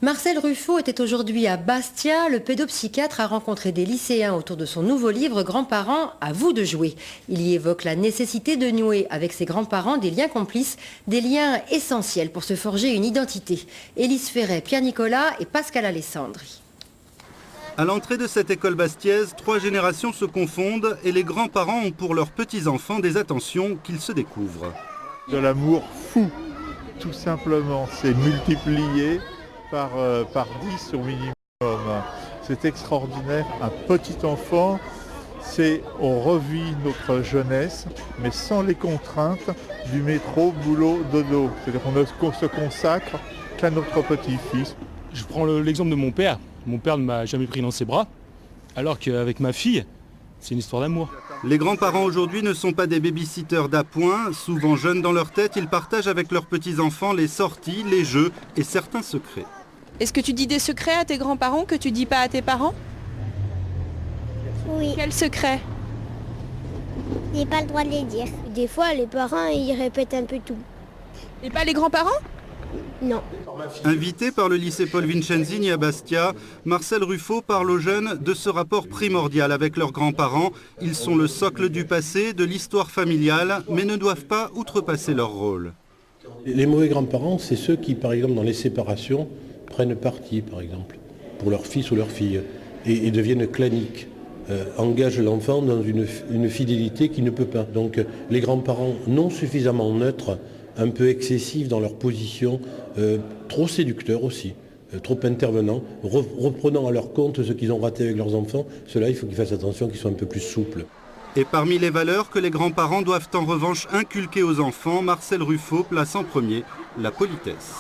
Marcel Ruffo était aujourd'hui à Bastia. Le pédopsychiatre a rencontré des lycéens autour de son nouveau livre « Grands-parents, à vous de jouer ». Il y évoque la nécessité de nouer avec ses grands-parents des liens complices, des liens essentiels pour se forger une identité. Élise Ferret, Pierre Nicolas et Pascal Alessandri. À l'entrée de cette école bastiaise, 3 générations se confondent et les grands-parents ont pour leurs petits-enfants des attentions qu'ils se découvrent. De l'amour fou, tout simplement, c'est multiplié par 10 au minimum. C'est extraordinaire. Un petit enfant, on revit notre jeunesse, mais sans les contraintes du métro, boulot, dodo. C'est-à-dire qu'on ne se consacre qu'à notre petit-fils. Je prends l'exemple de mon père. Mon père ne m'a jamais pris dans ses bras, alors qu'avec ma fille, c'est une histoire d'amour. Les grands-parents aujourd'hui ne sont pas des baby-sitters d'appoint. Souvent jeunes dans leur tête, ils partagent avec leurs petits-enfants les sorties, les jeux et certains secrets. Est-ce que tu dis des secrets à tes grands-parents que tu dis pas à tes parents? Oui. Quels secrets? J'ai pas le droit de les dire. Des fois, les parents, ils répètent un peu tout. Et pas les grands-parents? Non. Invité par le lycée Paul Vincenzini à Bastia, Marcel Ruffo parle aux jeunes de ce rapport primordial avec leurs grands-parents. Ils sont le socle du passé, de l'histoire familiale, mais ne doivent pas outrepasser leur rôle. Les mauvais grands-parents, c'est ceux qui, par exemple, dans les séparations, prennent parti, par exemple, pour leur fils ou leur fille, et deviennent claniques, engagent l'enfant dans une fidélité qu'il ne peut pas. Donc les grands-parents non suffisamment neutres, un peu excessifs dans leur position, trop séducteurs aussi, trop intervenants, reprenant à leur compte ce qu'ils ont raté avec leurs enfants, ceux-là, il faut qu'ils fassent attention, qu'ils soient un peu plus souples. Et parmi les valeurs que les grands-parents doivent en revanche inculquer aux enfants, Marcel Ruffo place en premier la politesse.